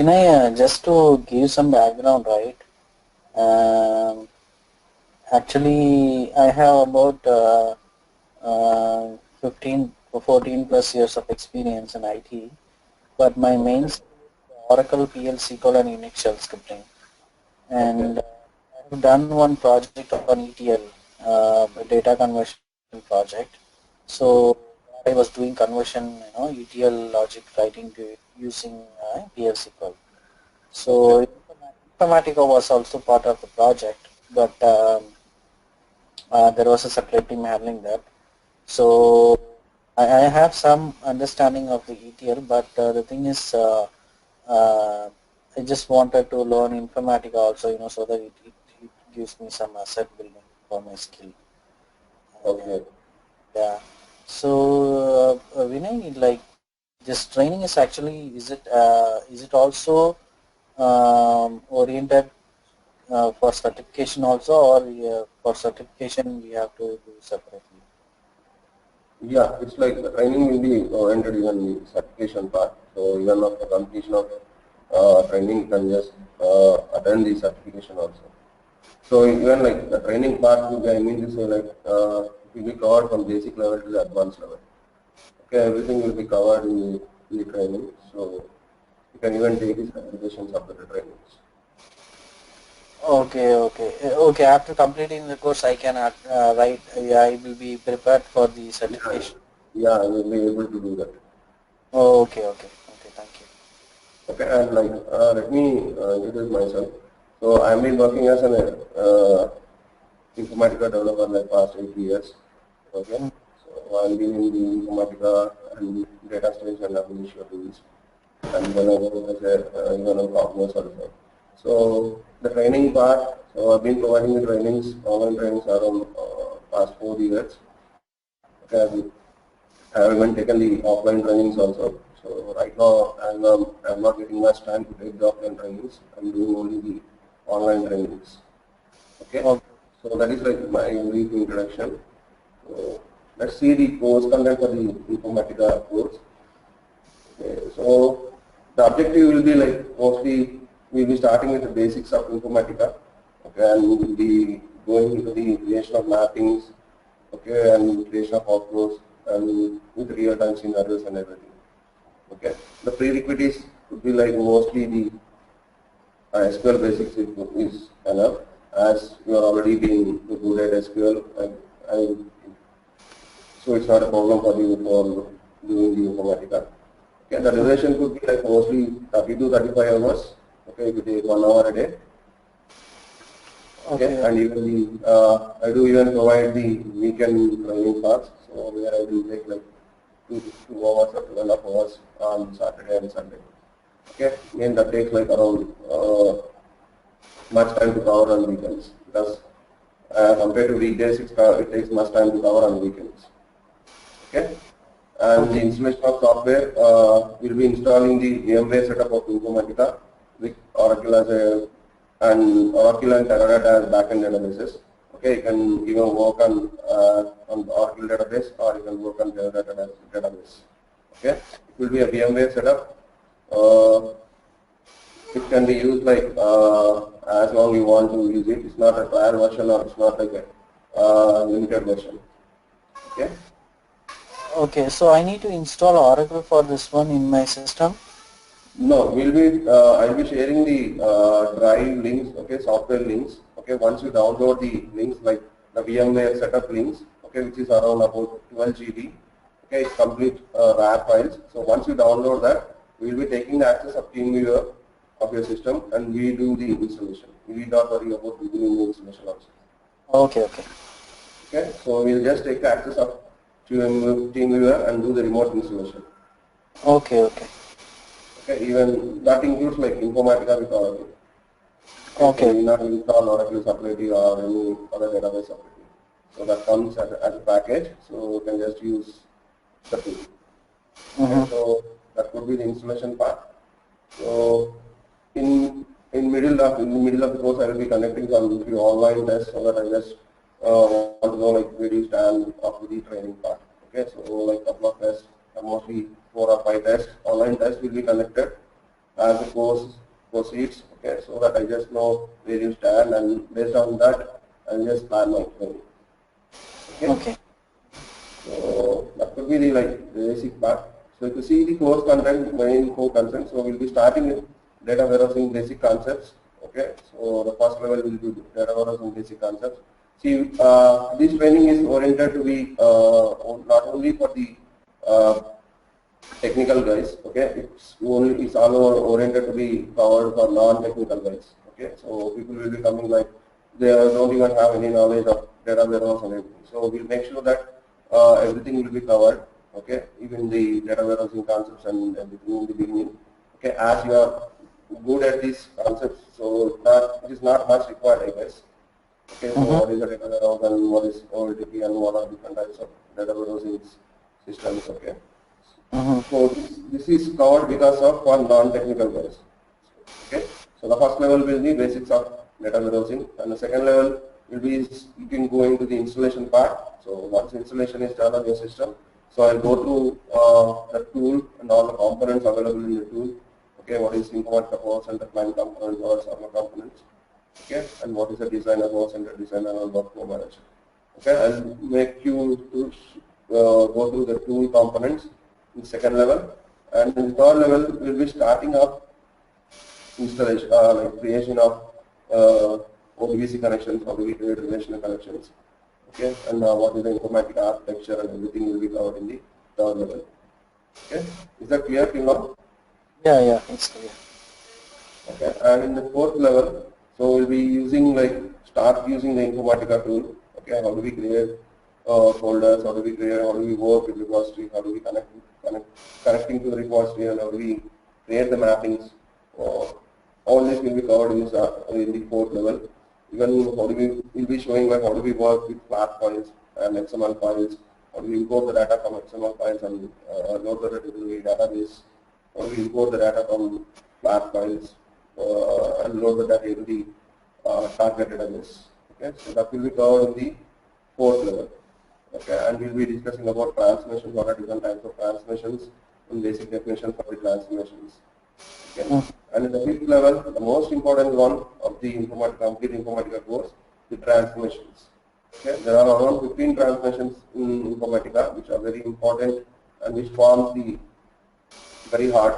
Vinay, just to give some background, right? Um, Actually, I have about 15 or 14 plus years of experience in IT, but my main Okay. skill is Oracle PL SQL and Unix shell scripting. Okay. And I have done one project on ETL, a data conversion project. So Mm-hmm. I was doing conversion, ETL logic writing using PL SQL. Okay. So Informatica was also part of the project, but there was a separate team handling that. So I have some understanding of the ETL, but the thing is, uh, I just wanted to learn Informatica also, so that it gives me some asset building for my skill. Uh, Okay. yeah. So Vinay, like this training is actually, is it also oriented for certification also, or for certification we have to do separately? Yeah, it's like the training will be oriented even the certification part. So even after completion of training, you can just attend the certification also. So even like the training part will be, I mean to say like it will be covered from basic level to the advanced level. Okay, everything will be covered in the training. So you can even take the certifications after the trainings. Okay. After completing the course, I can write. I will be prepared for the Yeah, certification. yeah, you will be able to do that. Okay. Thank you. Okay, and like let me introduce myself. So I've been working as an Informatica developer like past 8 years. Okay, Mm. so I've been in the Informatica and data storage and administrators, and then I work as a even a Cognos also. So the training part, so I've been providing the trainings, online trainings around past 4 years. Okay, I've even taken the offline trainings also. So right now I'm not getting much time to take the offline trainings. I'm doing only the online trainings. Okay, Okay. so that is like my brief introduction. So let's see the course content for the Informatica course. Okay, so the objective will be like mostly we'll be starting with the basics of Informatica. Okay, and we'll be going into the creation of mappings, okay, and creation of outputs and with real-time scenarios and everything. Okay, the prerequisites would be like mostly the SQL basics is enough as you are already being good at SQL. So it's not a problem for you for doing the Informatica. Okay, the Mm. duration could be like mostly 30 to 35 hours. Okay, if you take 1 hour a day. Okay, Okay. and even the I do even provide the weekend training parts. So where I will take like 2 hours or 2.5 hours on Saturday and Sunday. Okay, again that takes like around much time to cover on weekends because compared to weekdays, it takes much time to cover on weekends. Okay, and the Okay. installation of software will be installing the VMware setup of Informatica with Oracle as a and Oracle and Teradata as backend databases. Okay, you can even work on Oracle database or you can work on Teradata database. Okay, it will be a VMware setup. Uh, it can be used like as long you want to use it. It's not a trial version or it's not like a limited version. Okay. Okay. So I need to install Oracle for this one in my system. No, I'll be sharing the drive links, okay, software links, okay. Once you download the links like the VMware setup links, okay, which is around about 12 GB, okay, it's complete RAR files. So once you download that, we will be taking the access of TeamViewer of your system and we do the installation. We need not worry about doing the installation also. Okay. Okay, so we'll just take the access of TeamViewer and do the remote installation. Okay. Okay, even that includes like Informatica with Oracle. Okay, so Okay. we need not install Oracle separately or any other database separately. So that comes as a package, so you can just use the tool. Okay, Mm-hmm. so that could be the installation part. So in the middle of the course, I will be conducting some few online tests so that I just want to know like where do you stand after the training part. Okay, so like couple of tests, mostly 4 or 5 tests, online tests will be conducted. as the course proceeds. Okay, so that I just know where you stand, and based on that, I'll just plan my training. Okay. Okay. So that could be the basic part. So if you see the course content, main core content, so we'll be starting with data warehousing basic concepts. Okay, so the first level will be data warehousing basic concepts. See, this training is oriented to be not only for the uh, technical guys. Okay, it's all oriented to be covered for non-technical guys. Okay, so people will be coming like they don't even have any knowledge of data warehouse and everything. So we'll make sure that everything will be covered. Okay, even the data warehousing concepts and everything in the beginning. Okay, as you are good at these concepts, so that it is not much required, I guess. Okay, so Mm-hmm. what is a data warehouse and what is OLTP and what are different types of data warehousing systems? Okay. Mm-hmm. So this is covered because of one non-technical guys. Okay. So the first level will be basics of data warehousing, and the second level will be you can go into the installation part. So once installation is done on your system, so I'll go through the tool and all the components available in the tool. Okay, what is Informatica Power Center client component or server components? Okay, and what is the designer Power Center designer or workflow manager? Okay, I'll make you to go through the tool components in second level, and in third level we'll be starting up installation, like creation of ODBC connections, how do we create relational connections, okay, and what is the informatic architecture and everything will be covered in the third level. Okay, is that clear till now? Yeah, yeah, it's clear. Okay, and in the fourth level, so we'll be using start using the Informatica tool. Okay, how do we create folders? How do we create? How do we work with repository? How do we connecting to the repository? And how do we create the mappings? All this will be covered in the fourth level. Even how do we'll be showing how do we work with flat files and XML files? How do we import the data from XML files and load the data in the database? How do we import the data from flat files and load the data into the target database? Okay, so that will be covered in the fourth level. Okay, and we'll be discussing about transformations, what are different types of transformations, and basic definition for the transformations. Okay, Mm-hmm. and in the fifth level, the most important one of the complete Informatica course, the transformations. Okay, there are around 15 transformations in Informatica which are very important and which forms the very hard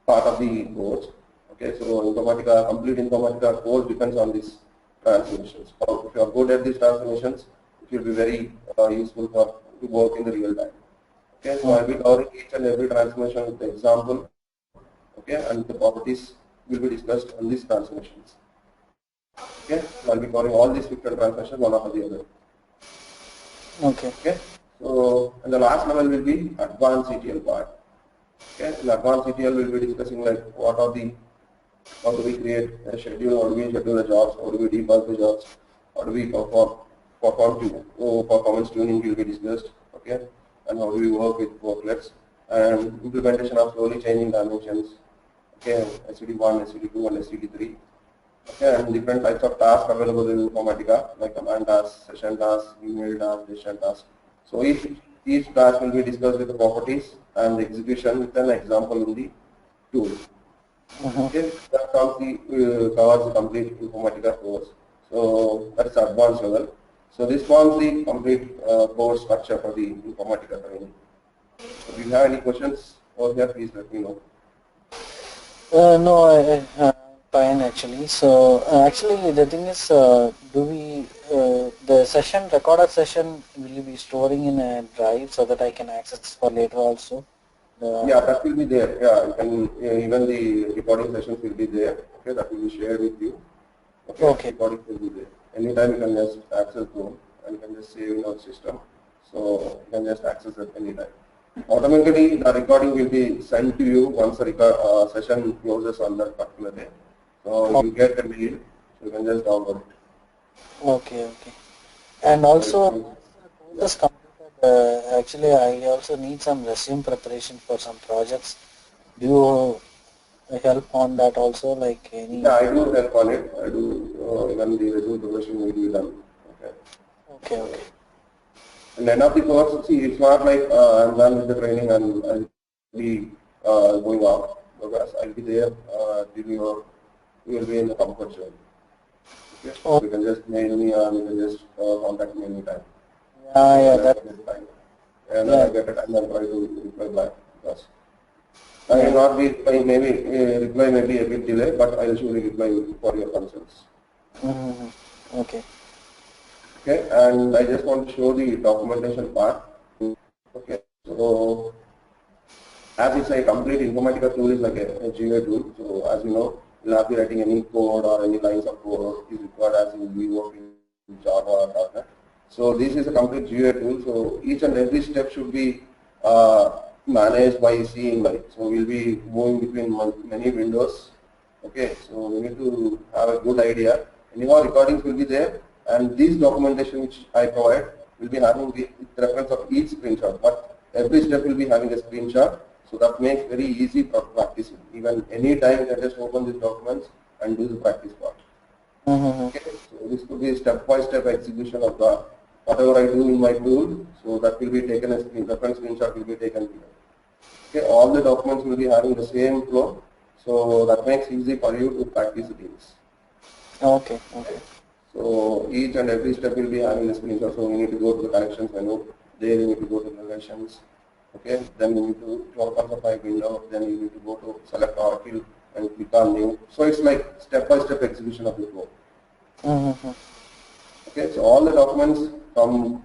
part of the course. Okay, so Informatica, complete Informatica course depends on these transformations. If you are good at these transformations, it will be very useful for to work in the real time. Okay, so I will be covering each and every transformation with the example. Okay, and the properties will be discussed on these transformations. Okay, so I'll be covering all these 15 transformations one after the other. Okay. Okay, so and the last level will be advanced ETL part. Okay, in advanced ETL we'll be discussing what are the how do we create a schedule, how do we schedule the jobs, how do we debug the jobs, how do we performance tuning will be discussed, okay, and how do we work with worklets and implementation of slowly changing dimensions, okay, SCD1, SCD2 and SCD3, okay, and different types of tasks available in Informatica like command tasks, session tasks, email tasks, decision tasks. So each task will be discussed with the properties and the execution with an example in the tool. Mm-hmm. Okay, that covers the complete Informatica course. So that's the advanced level. So this forms the complete course structure for the Informatica training. So if you have any questions over here, please let me know. No, fine actually. So actually, the thing is, do we the session recorded session will you be storing in a drive so that I can access for later also? Yeah, that will be there. Yeah, you can even the recording sessions will be there. Okay, that will be shared with you. Okay, Okay. recording will be there. Anytime you can just access Chrome and you can just save in our system. So you can just access it anytime. Automatically, the recording will be sent to you once the session closes on that particular day. So you get a mail, so you can just download it. Okay. Okay. And So also, if once you, the yeah, course is completed, actually, I also need some resume preparation for some projects. Do you help on that also, like yeah, any? I do help on it. I do even the resume preparation will be done. Okay. Okay. So Okay. and end of the course, see, it's not like I'm done with the training and I'll be going off. progress. I'll be there till you will be in the comfort zone. Okay, so Oh, you can just mail me or you can just contact me anytime. yeah, Okay, yeah, whenever that, I get time. Whenever yeah. I get a time, I'll try to reply back. Because I will Yeah. not be replying, maybe reply may be a bit delay, but I will surely reply for your concerns. Mm-hmm. Okay. Okay, and I just want to show the documentation part. Okay, so as it's a complete Informatica tool is like a GUI tool. So as you know, you'll not be writing any code or any lines of code is required as you will be working in Java or .NET. So this is a complete GUI tool. So each and every step should be managed by seeing like. So we'll be moving between many windows. Okay, so we need to have a good idea. Anyhow, recordings will be there, and this documentation which I provide will be having the reference of each screenshot. But every step will be having a screenshot, so that makes very easy for practicing. Even any time, you can just open these documents and do the practice part. Mm-hmm. Okay, so this could be step-by-step execution of the whatever I do in my tool. So that will be taken as reference screenshot will be taken here. Okay, all the documents will be having the same flow, so that makes easy for you to practice things. Okay. Okay. Okay. So each and every step will be having the screenshot. So we need to go to the connections menu. There you need to go to relations. Okay. Then you need to open the file window. Then you need to go to select Oracle and click on new. So it's like step-by-step execution of the flow. Mm-hmm. Okay. So all the documents from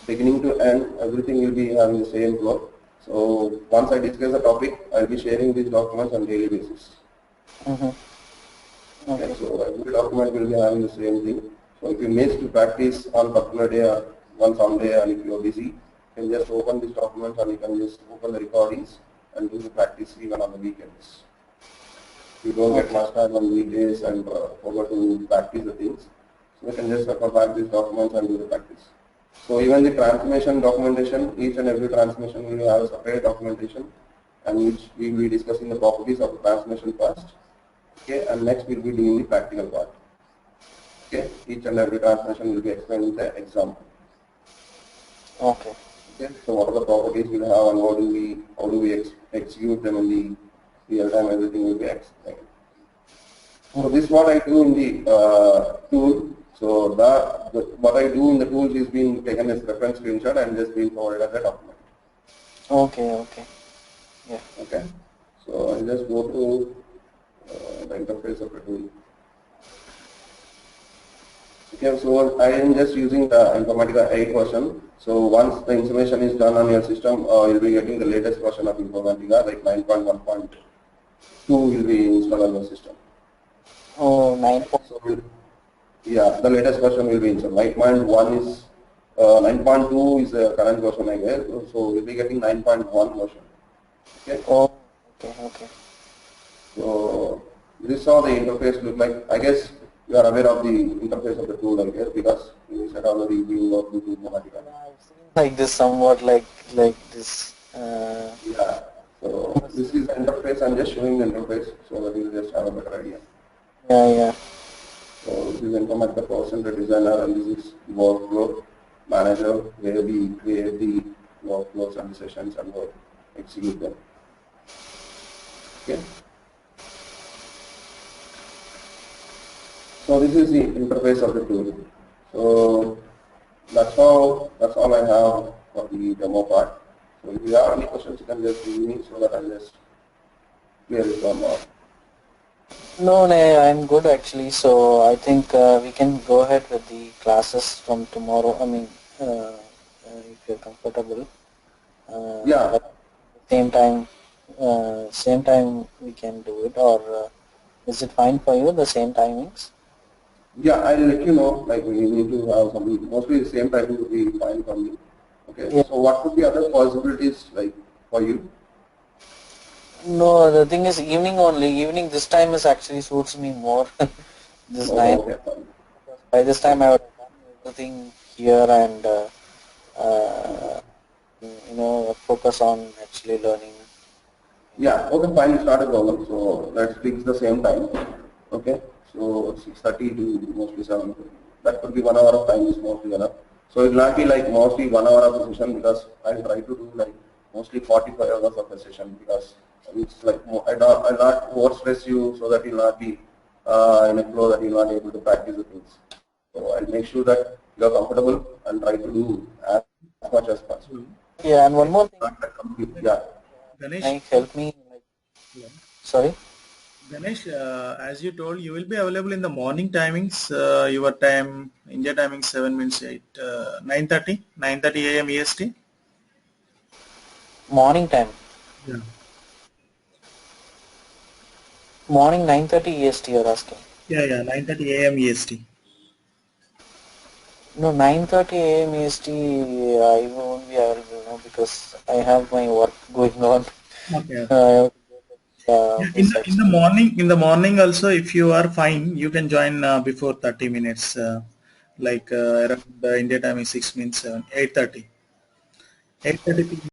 beginning to end, everything will be having the same flow. So once I discuss the topic, I'll be sharing these documents on daily basis. Mm-hmm. Okay, Okay. so every document will be having the same thing. So if you miss to practice on particular day or one Sunday and if you are busy, you can just open these documents and you can just open the recordings and do the practice even on the weekends. If you don't get Okay. much time on weekdays and forget to practice the things, so you can just refer back these documents and do the practice. So even the transformation documentation, each and every transformation will have a separate documentation and which we will be discussing the properties of the transformation first. Okay, and next we'll be doing the practical part. Okay, each and every transformation will be explained with the example. Okay. Okay, so what are the properties we'll have and how do we execute them in the real time, everything will be explained. So Mm-hmm. this is what I do in the tool. So what I do in the tools is being taken as reference screenshot and just being provided as a document. Okay. Okay. Yeah. Okay, so I'll just go to the interface of the tool. Okay, so I am just using the Informatica 8 version. So once the installation is done on your system, you'll be getting the latest version of Informatica, like 9.1.2 will be installed on your system. Oh, nine point. So yeah, the latest version will be installed. 9.1 is 9.2 is the current version I guess. So we'll be getting 9.1 version. Okay. Oh. Okay. Okay. So this is how the interface look like. I guess you are aware of the interface of the tool, I guess, because you said already you work with Informatica. Yeah, I've seen like this somewhat like this. Yeah. So this is the interface. I'm just showing the interface so that you just have a better idea. Yeah. Yeah. So this is Informatica Center Designer and this is Workflow Manager where we create the workflows and the sessions and work, execute them. Okay. So this is the interface of the tool. So that's all I have for the demo part. So if you have any questions, you can just give me so that I'll just clear it from No, no, I'm good actually. So I think we can go ahead with the classes from tomorrow. I mean, if you're comfortable. yeah. But same time we can do it, or is it fine for you? The same timings? Yeah, I'll let you know, like we need to have some, mostly the same timing will be fine for me. Okay, Yeah. so what could be other possibilities like for you? No, the thing is evening only. Evening this time is actually suits me more. This Oh, 9. okay, fine. By this time I Okay. would have done everything here and uh, focus on actually learning. Yeah, okay, fine, it's not a problem. So let's fix the same time. Okay, so 6:30 to mostly 7:30. That could be 1 hour of time is mostly enough. So it will not be like mostly 1 hour of a session because I'll try to do like mostly 45 hours of a session because It's like I'll not over stress you so that you'll not be in a flow that you're not able to practice the things. So I'll make sure that you're comfortable and try to do as much as possible. Hello. Yeah, and one more thing, Not that complete, yeah. can Ganesh, I help me? Like, hello. sorry. Ganesh, as you told, you will be available in the morning timings. Your time, India timing 7 minutes 8, 9:30 a.m. EST. Morning time. Yeah. Morning 9:30 EST you're asking. Yeah, 9:30 a.m. EST. No, 9:30 a.m. EST I won't be available now because I have my work going on. Okay. I have to go to the Yeah, in office the actually. morning also, if you are fine, you can join before 30 minutes, like around India time is 6 means 7, 8:30 p.m.